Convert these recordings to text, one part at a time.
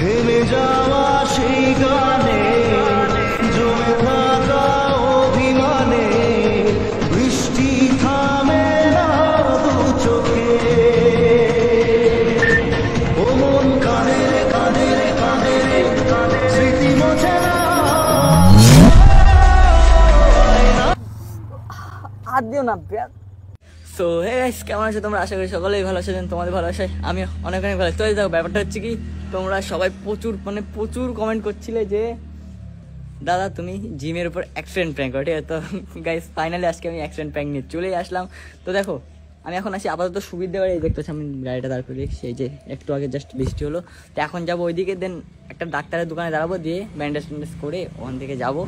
থেমে যাওয়া সেই গানে জমে থাকা অভিমানে বৃষ্টি থামে না দু চোখে ও মন কাঁদে রে কাঁদে রে কাঁদে রে স্মৃতি মোছে না হাত দিও না। সো হে গাইস, কেমন আছো তোমরা? আশা করি সকলেই ভালো আছেন। তোমাদের ভালো আছে, আমি অনেক অনেক ভালো। তো দেখো, ব্যাপারটা হচ্ছে কি, তোমরা সবাই প্রচুর কমেন্ট করছিলে যে দাদা তুমি জিমের উপর অ্যাক্সিডেন্ট প্র্যাঙ্ক করো, ঠিক আছে? তো গাইস ফাইনালি আজকে আমি অ্যাক্সিডেন্ট প্র্যাঙ্ক নিয়ে চলেই আসলাম। তো দেখো, আমি এখন আসি আপাতত সুবিধা বাড়ি, দেখতে পাচ্ছি আমি গাড়িটা দাঁড় করে রেখেছি, এই যে একটু আগে জাস্ট বৃষ্টি হলো। তো এখন যাবো ওইদিকে, দেন একটা ডাক্তারের দোকানে দাঁড়াবো, দিয়ে ব্যান্ডেজ ট্যান্ডেজ করে ওখান থেকে যাবো।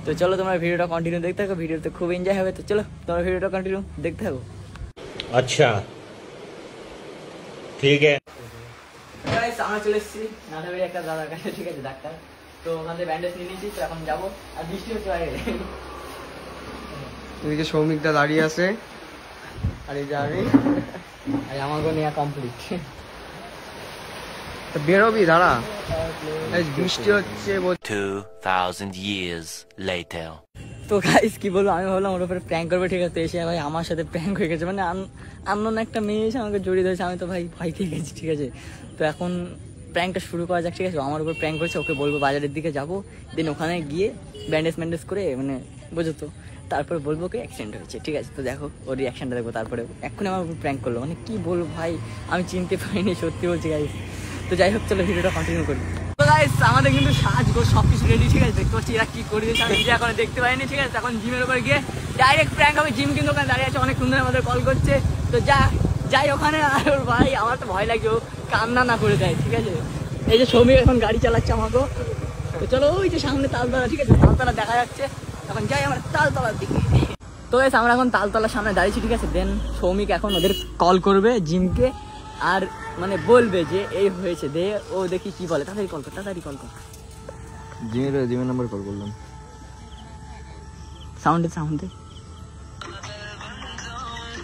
তো চলো তোমরা ভিডিওটা কন্টিনিউ দেখতে থাকো, ভিডিওতে খুব এনজয় হবে। তো চলো তোমরা ভিডিওটা কন্টিনিউ দেখতে থাকো। अच्छा ठीक है। আমরা চলে এসেছি নাটাবের একটা দাদার কাছে, ঠিক আছে, ডাক্তার। তো ওখান থেকে ব্যান্ডেজ নিয়ে নিয়েছি, তো এখন যাবো। আর বৃষ্টি হচ্ছে বাইরে, এদিকে সৌমিকদা দাঁড়িয়ে আছে, আর এই যে আমি, আর আমাকে নেওয়া কমপ্লিট। বেরোবি দাঁড়া, বৃষ্টি হচ্ছে। 2000 years later. তো গাইস কি বলবো, আমি ভাবলাম ওর উপরে প্র্যাঙ্ক করবে, ঠিক আছে? এসে ভাই আমার সাথে প্র্যাঙ্ক হয়ে গেছে, মানে আননোন একটা মেয়ে এসে আমাকে জড়িয়ে ধরেছে। আমি তো ভাই ভয় খেয়ে গেছি, ঠিক আছে? তো এখন প্র্যাঙ্কটা শুরু করা যাক, ঠিক আছে? আমার উপর প্র্যাঙ্ক করেছে, ওকে বলবো বাজারের দিকে যাবো, দেন ওখানে গিয়ে ব্যান্ডেজ করে, মানে বোঝো তো, তারপরে বলবো কি অ্যাক্সিডেন্ট হয়েছে, ঠিক আছে? তো দেখো ওর রিয়াকশনটা দেখবো। তারপরে এক্ষুনি আমার উপর প্র্যাঙ্ক করলো, মানে কি বলবো ভাই, আমি চিনতে পারিনি, সত্যি বলছি গাইস। তো যাই হোক, চলো ভিডিওটা কন্টিনিউ করি। তো গাইস আমাদের কিন্তু সাজগোজ সবকিছু রেডি, ঠিক আছে? দেখতে পাচ্ছি এরা কি করে দিয়েছে, আমি এখন দেখতে পাইনি, ঠিক আছে? এখন জিমের উপরে গিয়ে ডাইরেক্ট প্র্যাঙ্ক হবে। জিম কিন্তু ওখানে দাঁড়িয়ে আছে, অনেক সুন্দর আমাদের কল করছে। তো যাই ওখানে। আর ভাই আমার তো ভয় লাগে ও কান্না না করে দেয়, ঠিক আছে? এই যে সৌমিক এখন গাড়ি চালাচ্ছে আমাকে। তো চলো, ওই যে সামনে তালতলা, ঠিক আছে? তালতলা দেখা যাচ্ছে। এখন যাই আমরা তালতলার দিকে। তো গাইস আমরা এখন তালতলার সামনে দাঁড়িয়েছি, ঠিক আছে? দেন সৌমিক এখন ওদের কল করবে জিমকে, আর মানে বলবে যে এই হয়েছে, দে ও দেখি কি বলে। তাড়াতাড়ি কল কর। জিমের নাম্বার কল করলাম, সাউন্ডে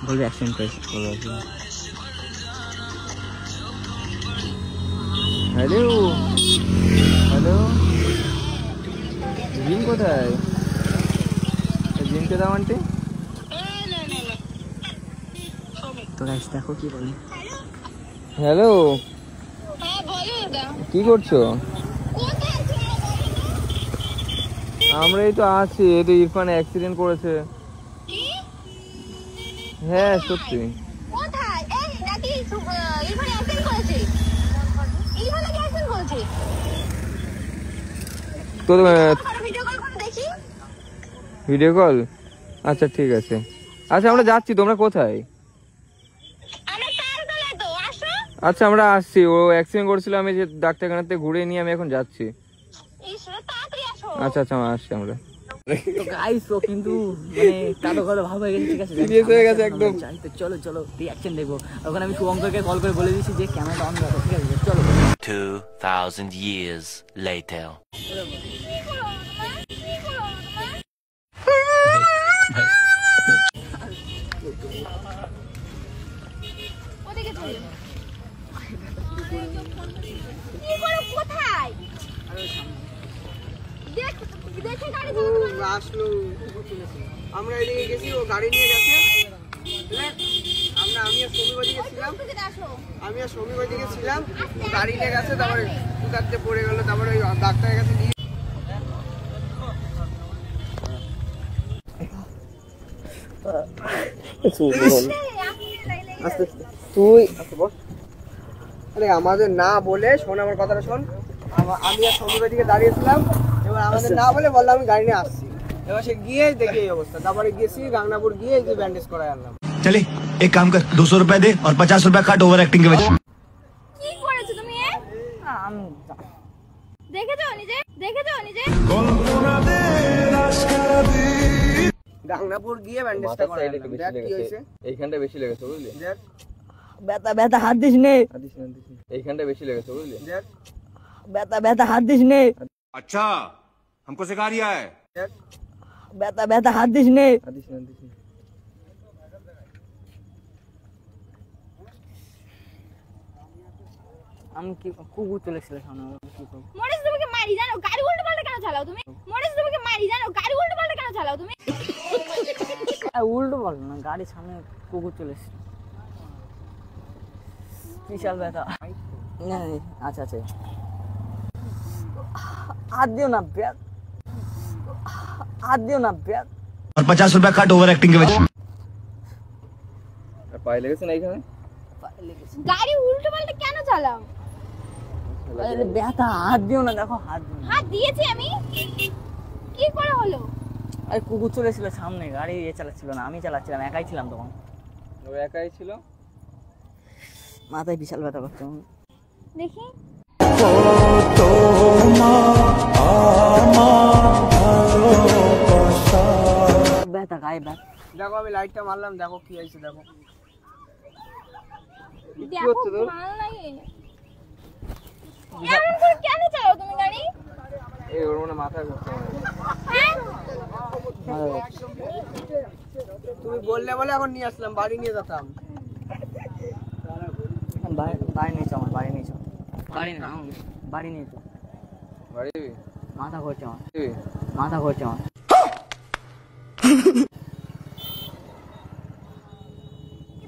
বলবে অ্যাক্সিডেন্ট করেছে। হ্যালো জিম কোথায়? জিমকে দাও আন্টি। তো গাইস দেখো কি বলে। হ্যালো, কি করছো? আমরা এই তো আছি। এই তো ইরফান অ্যাক্সিডেন্ট করেছে। হ্যাঁ সত্যি। তো ভিডিও কল, আচ্ছা ঠিক আছে। আচ্ছা আমরা যাচ্ছি, তোমরা কোথায়? আচ্ছা আমরা আসছি। ও অ্যাক্সিডেন্ট করেছিল, আমি যে ডাক্তারখানাতে ঘুরে নিয়ে আমি এখন যাচ্ছি। আচ্ছা আসছি আমরা। তো গাইস ও কিন্তু মানে কাটো ভাব হয়ে গেছে, ঠিক আছে? সিরিয়াস হয়ে গেছে একদম। তো চলো রিঅ্যাকশন দেখবো। ওখানে আমি শুভঙ্করকে কল করে বলে দিয়েছি যে ক্যামেরাটা অন রাখো, ঠিক আছে? চলো। 2000 years later. আমরা এদিকে গেছি, ও গাড়ি নিয়ে গেছে। আমি আর শ্রমিক ওইদিকে ছিলাম, গাড়ি নিয়ে গেছে, তারপরে উদারতে পড়ে গেল, তারপরে ওই ডাক্তারের কাছে নিয়ে তুই আরে আমাদের না বলে শোন, আমার কথাটা শোন। আমি আর শ্রমিক ওইদিকে দাঁড়িয়েছিলাম, এবার আমাদের না বলে বললাম আমি গাড়ি নিয়ে আসছি। এবার সে গিয়ে দেখি এই অবস্থা, তারপরে গেছি গাংনাপুর, গিয়ে যে ব্যান্ডেজ করাই আনলাম। चले एक काम कर 200 रुपए दे और 50 रुपए काट ओवर एक्टिंग के वजह। কি করেছো তুমি? দেখেছো নিজে গাংনাপুর গিয়ে ব্যান্ডেজটা করাই আনলাম। দেখ কি হইছে, এইখানটা বেশি লেগেছে বুঝলি? দেখ ব্যথা হাত দিস নে, এইখানটা বেশি লেগেছে বুঝলি? দেখ ব্যথা হাত দিস নে। अच्छा हमको सिखा रिया है। দেখ ব্যথা হাত দিস নে। আমি কি কুকুর চলেছিল সামনে। কি করবো? মরিস তোমাকে মারি জানো, গাড়ি উল্টো পাল্টা কেন চালাও তুমি? মরিস তোমাকে মারি জানো, গাড়ি উল্টো পাল্টা কেন চালাও তুমি? উল্টো বলো না, গাড়ির সামনে কুকুর চলে এসেছে, বিশাল ব্যথা। না, আচ্ছা আচ্ছা, হাত দিও না ব্যাগ, হাত দিও না ব্যাগ। और 50 रुपया कट ओवर एक्टिंग के वजह পায়ে লেগেছে না এইখানে? গাড়ি উল্টো পাল্টা কেন চালাও? আরে ব্যথা, হাত দিও না, দেখো হাত দিও না। হাত দিয়েছি আমি, কি করে হলো? আরে কুকুর চলে এসেছিল সামনে, গাড়ি চালাচ্ছিল না, আমি চালাচ্ছিলাম, একাই ছিলাম তখন। ও একাই ছিল? মাথায় বিশাল ব্যথা করছে। দেখি ব্যথা, গায়ে ব্যথা। দেখো আমি লাইটটা মারলাম, দেখো কি হয়েছে দেখো। দেখো ভালো লাগে। এমন করে কেন চালাও তুমি গাড়ি? এই ওর মনে মাথা ঘুরছে। হ্যাঁ? তুমি বললে বলে এখন নিয়ে আসলাম, বাড়ি নিয়ে যেতাম। বাড়ি নিয়েছো আমার, বাড়ি নিয়েছো, বাড়ি না, বাড়ি নিয়েছো। বাড়ি মাথা ঘুরছে আমার, মাথা ঘুরছে আমার।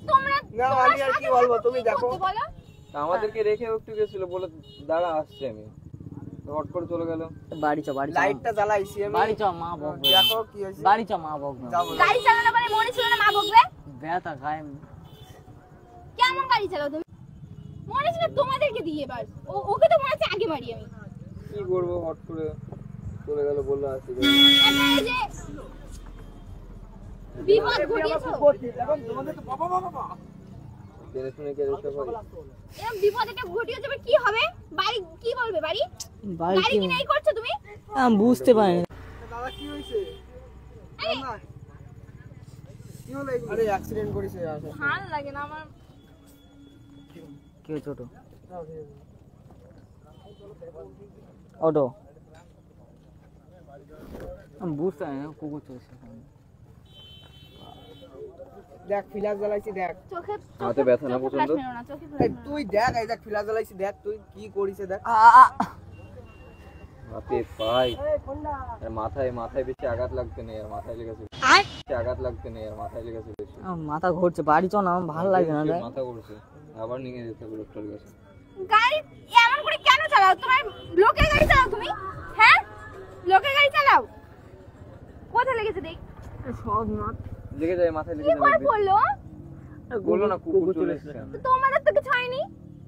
তোমরা না আমি আর কি বলবো, তুমি দেখো। করতে বলো। আমাদেরকে রেখে একটু গেছিল, বলে দাঁড়া আসছে, আমি হট করে চলে গেল। বাড়ি চ, বাড়ি চ, লাইটটা জ্বালাইছি আমি। বাড়ি চ, মা বকবে। দেখো কি হয়েছে। বাড়ি চ, মা বকবে। যাবো না। গাড়ি চালানো মানে মনে ছিল না মা বকবে? ব্যথা গায়ে। কেমন গাড়ি চালাও তুমি? মনে ছিল তোমাদেরকে দিয়ে এবার। ওকে তো মনে হচ্ছে আগে মারি আমি। কি করবো, হট করে চলে গেল, বললো আসছে। এবার এই যে বিপদ ঘটিয়েছো। জেনে শুনে কে রেখে করি? এরকম বিপদ একটা ঘটিয়ে যাবে, কি হবে? বাড়ি কি বলবে বাড়ি? বাড়ি গাড়ি কি কি নাই করছো তুমি? আমি বুঝতে পারিনি। দাদা কি হয়েছে? কি হলো এগুলো? আরে অ্যাক্সিডেন্ট করেছে। ভালো লাগে না আমার। কি হয়েছে? ওটো, ওটো। আমি বুঝতে পারিনি, কুকুর চলেছে। দেখ ফিলাস জ্বালাইছি, দেখ। চোখে হাতে ব্যথা না প্রচন্ড? চোখে এই তুই দেখ, এই দেখ ফিলাস জ্বালাইছি, দেখ তুই কি করিছে দেখ। হাতে পাই আর মাথায়, মাথায় বেশি আঘাত লাগতে নেই, আর মাথায় লেগেছে বেশি আঘাত লাগতে নেই, আর মাথায় লেগেছে বেশি। মাথা ঘুরছে, বাড়ি চ না, আমার ভালো লাগে না। মাথা ঘুরছে, আবার নিয়ে যেতে হবে ডক্টরের কাছে। গাড়ি এমন করে কেন চালাও? তোমার লোকের গাড়ি চালাও তুমি? হ্যাঁ, লোকের গাড়ি চালাও। কোথায় লেগেছে দেখ? সব না, লেগে যায়, মাথায় কি লেগে করে যাবে। পড়লো? বললো না কুকুর চলে এসেছে। তো তোমাদের তো কিছু হয়নি।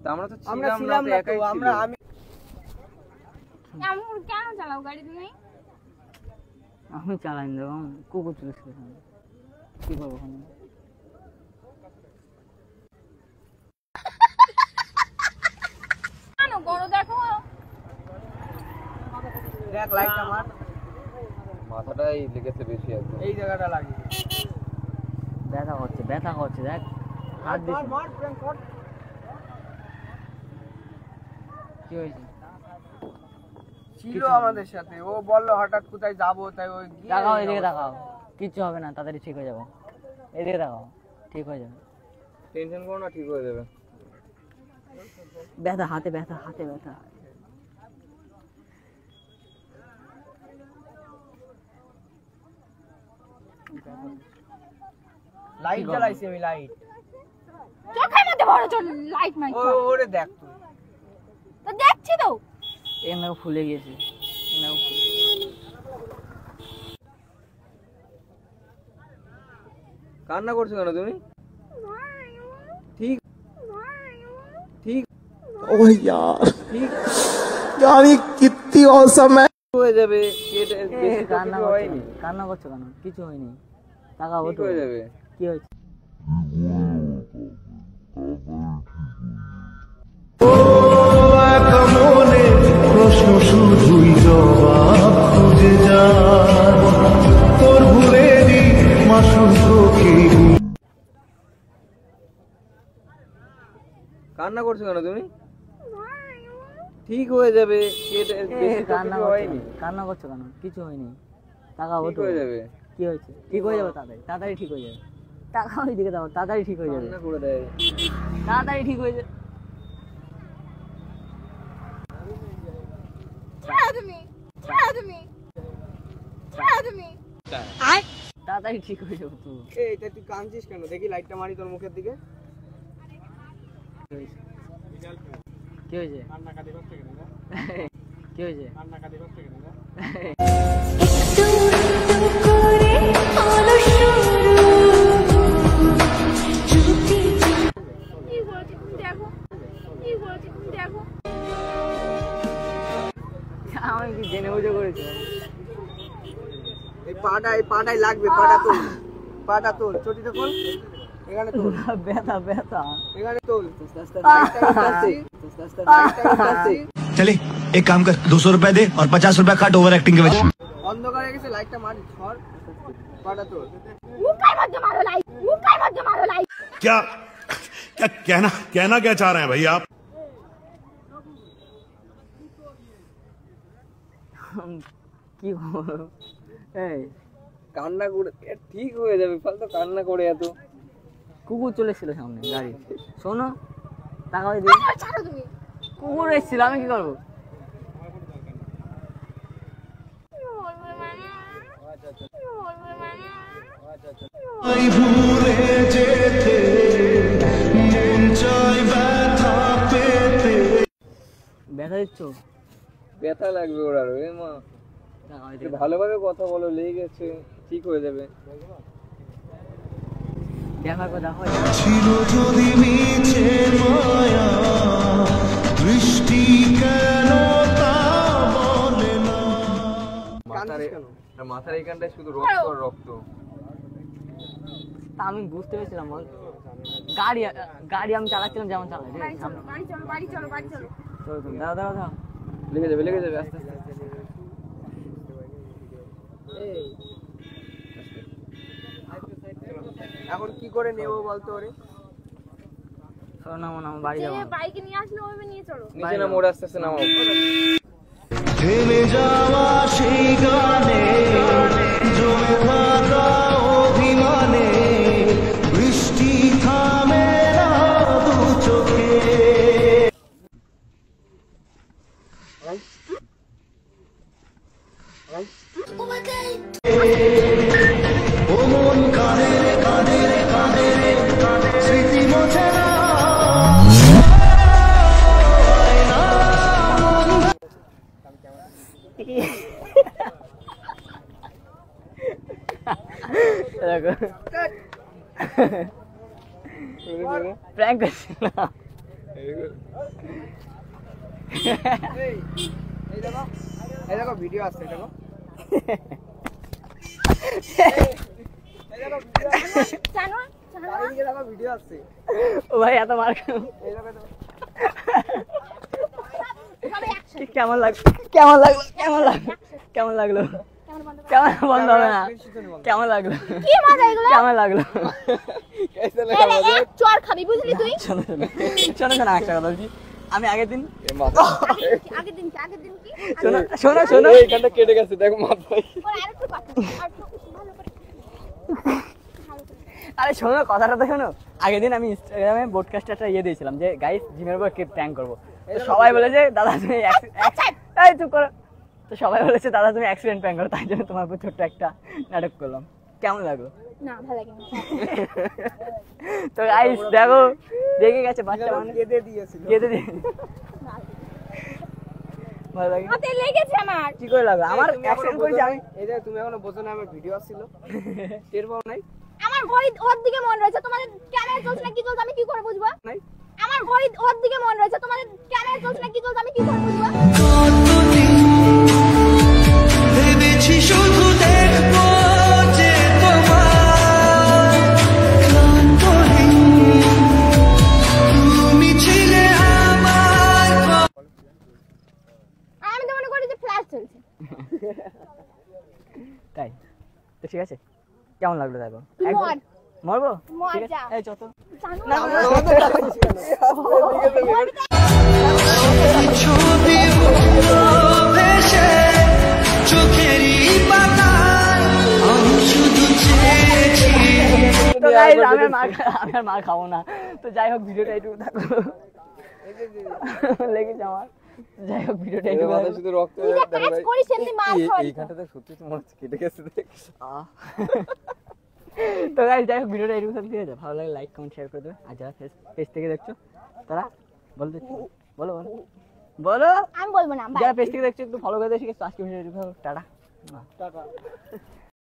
তা আমরা তো ছিলাম না, একাই ছিল। আমি এমন করে কেন চালাও গাড়ি তুমি? আমি চালাই না, কুকুর চলেছে। কি করবো? কেন বড় দেখো? দেখ লাইটটা মার, মাথাটাই লেগেছে বেশি, একদম এই জায়গাটা লাগে। ব্যথা হচ্ছে, ব্যথা হচ্ছে, দেখ হাত দিস। কি হয়েছে? ছিল আমাদের সাথে, ও বললো হঠাৎ কোথায় যাবো, তাই ওই তাকাও, এদিকে তাকাও, কিচ্ছু হবে না, তাড়াতাড়ি ঠিক হয়ে যাবো। এদিকে তাকাও, ঠিক হয়ে যাবে। টেনশন করো না, ঠিক হয়ে যাবে। ব্যথা, হাতে ব্যথা, হাতে ব্যথা। লাইট জ্বালাইছি আমি, লাইট। চোখের মধ্যে বড় চোখ লাইট ও মারছো। ওরে দেখ তুই। তো দেখছি তো। এনাকে ফুলে গেছে, কান্না করছো কেন তুমি? ঠিক ঠিক ओ यार यार ये कितनी औसम है। হয়ে যাবে। কান্না করছো, কান্না করছো কেন? কিছু হয়নি, তাকাও। ঠিক হয়ে যাবে। কি হয়েছে? মনে প্রশ্ন শুধুই জবাব খুঁজে যায়, তোর ভুলেরই মাসুল চোখে। কান্না করছো কেন তুমি? ঠিক হয়ে যাবে। কান্না করছো, কান্না করছো কেন? কিছু হয়নি, তাকাও। ঠিক হয়ে যাবে। কি হয়েছে? ঠিক হয়ে যাবে, তাড়াতাড়ি, তাড়াতাড়ি ঠিক হয়ে যাবে। তাকাও, ওইদিকে তাকাও, তাড়াতাড়ি ঠিক হয়ে যাবে, কান্না করে দেয়। তাড়াতাড়ি ঠিক হয়ে যাবে। ছাড়ো তুমি, ছাড়ো তুমি, ছাড়ো তুমি। তাড়াতাড়ি ঠিক হয়ে যাবো তুই। এইটা তুই কাঁদছিস কেন? দেখি লাইটটা মারি তোর মুখের দিকে। কি হয়েছে? কি হয়েছে? কি করেছি তুমি দেখো, কি করেছি তুমি দেখো। আমি কি জেনে বুঝে করেছি? এই পাটাই লাগবে, পাটা তোল, চটিটা খোল, এখানে তোল, ব্যথা ব্যথা। এখানে তোল। चले एक काम कर 200 रुपए दे और 50 रुपए काट ओवर एक्टिंग के वजह অন্ধকারে গেছে, লাইটটা মারি, ছড়, পাটা তোল। মুখের মধ্যে মারো লাইট, মুখের মধ্যে মারো লাইট। क्या क्या कहना क्या चाह रहे हैं भाई आप? কি খবর? এই কান্না করে ঠিক হয়ে যাবে, ফালতু কান্না করে এত। কুকুর চলে এসেছিল সামনে গাড়ি। শোনো, টাকা দিয়ে ছাড়ো তুমি। কুকুর এসেছিল, আমি কি করবো? भूले जेते मन चाय व्यथा पेते ব্যথা দিচ্ছ? ব্যথা লাগবে ওর আরো। এ মা, টাকা একটু ভালোভাবে কথা বলো, লেগে গেছে, ঠিক হয়ে যাবে। দেখার কথা হয়। ছিল যদি মিছে মায়া দৃষ্টি কেন তা বলে না কান্দিস কেন? মাথার এইখানটায় শুধু রক্ত আর রক্ত। তা আমি বুঝতে পেরেছিলাম বল। গাড়ি আমি চালাচ্ছিলাম যেমন চালাই। বাড়ি চলো, বাড়ি চলো, বাড়ি চলো, বাড়ি চলো। চলো তুমি, দাঁড়া দাঁড়া দাঁড়া। লেগে যাবে আস্তে আস্তে। এখন কি করে নেবো বলতো ওরে? চলো নামো নামো, বাড়ি যাবো। যে বাইকে নিয়ে আসলে ওইভাবে নিয়ে চলো। নিচে না, মোড় আস্তে আস্তে নামাও। থেমে যাওয়া সেই গানে জমে থাকা অভিমানে বৃষ্টি থামে না দু চোখে ও মন কাঁদে রে কাঁদে রে কাঁদে রে স্মৃতি মোছে না প্র্যাঙ্ক করছিলাম। এই দেখো ভিডিও আসছে, দেখো। জানো, জানো। এইদিকে দেখো ভিডিও আসছে। ও ভাই এত মার কেন? এই দেখো, দেখো। সবাই একসাথে। কেমন লাগলো? কেমন লাগলো? কেমন লাগলো? কেমন লাগলো? কেমন বন্ধ হবে না? কেমন লাগলো? কি মজা এগুলো? কেমন লাগলো? এক চড় খাবি, বুঝলি তুই? শোনো শোনো শোনো, একটা কথা বলছি। আমি আগের দিন আগের দিন কি? শোনো শোনো শোনো, এইখানটা কেটে গেছে, দেখো মাথায়। ওর আরেকটু কথা, আরেকটু ভালো করে। আরে শোনো, কথাটা তো শোনো। আগের দিন আমি ইনস্টাগ্রামে ব্রডকাস্টে একটা ইয়ে দিয়েছিলাম যে গাইস জিমের উপর প্র্যাঙ্ক করবো। তো সবাই বলেছে দাদা তুমি এই চুপ করো। তো সবাই বলেছে দাদা তুমি অ্যাক্সিডেন্ট প্র্যাঙ্ক করো, তাই জন্য তোমার উপর ছোট্ট একটা নাটক করলাম। কেমন লাগলো? না, ভালো লাগে না। তো গাইস দেখো, দেখে গেছে বাচ্চা মানে কেঁদে দিয়েছিল। কেঁদে দিয়ে ভালো লাগে। হাতে লেগেছে আমার। কি করে লাগলো? আমার তুমি এখনো অ্যাক্সিডেন্ট করেছি আমি। এই যে তুমি এখনো বোঝো না আমার ভিডিও আসছিল, টের পাও নাই? আমার ঘড়ি ওর দিকে মন রয়েছে, তোমাদের ক্যামেরা চলছে না কি চলছে আমি কি করে বুঝবো? নাই? আমার ঘড়ি ওর দিকে মন রয়েছে, তোমাদের ক্যামেরা চলছে না কি চলছে আমি কি করে বুঝবো? ভেবেছি শুধু দেখবো যে তোমার ক্লান্তহীন তুমি ছিলে আমার। আমি তো মনে করি যে ফ্ল্যাশ চলছে। তাই তো ঠিক আছে, কেমন লাগলো দেখো? তুই মর। মরবো? মর ঠিক আছে, যা। এই চল তো। জানো না, না, না, ছবি ভেসে চোখেরই পাতায় আমি শুধু চেয়েছি। তো guys, আমি আর মার খাবো না। তো যাই হোক, ভিডিওটা একটু থাকো, লেগেছে আমার। যাই হোক ভিডিওটা এর একটু মাথায় শুধু রক্ত তুই যে কাজ করিস এমনি মার খাওয়ার এইখানটাতে সত্যি তোমার কেটে গেছে দেখ। তো গাইস যাই হোক ভিডিওটা এরকম ঠিক আছে, ভালো লাগে লাইক কমেন্ট শেয়ার করে দেবে। আর যারা পেজ থেকে দেখছো তারা বলতে বলো বলো বলো, আমি বলবো না, বাই। যারা পেজ থেকে দেখছো একটু ফলো করে দেবে। ঠিক আছে, আজকে ভিডিও টাটা। টাটা।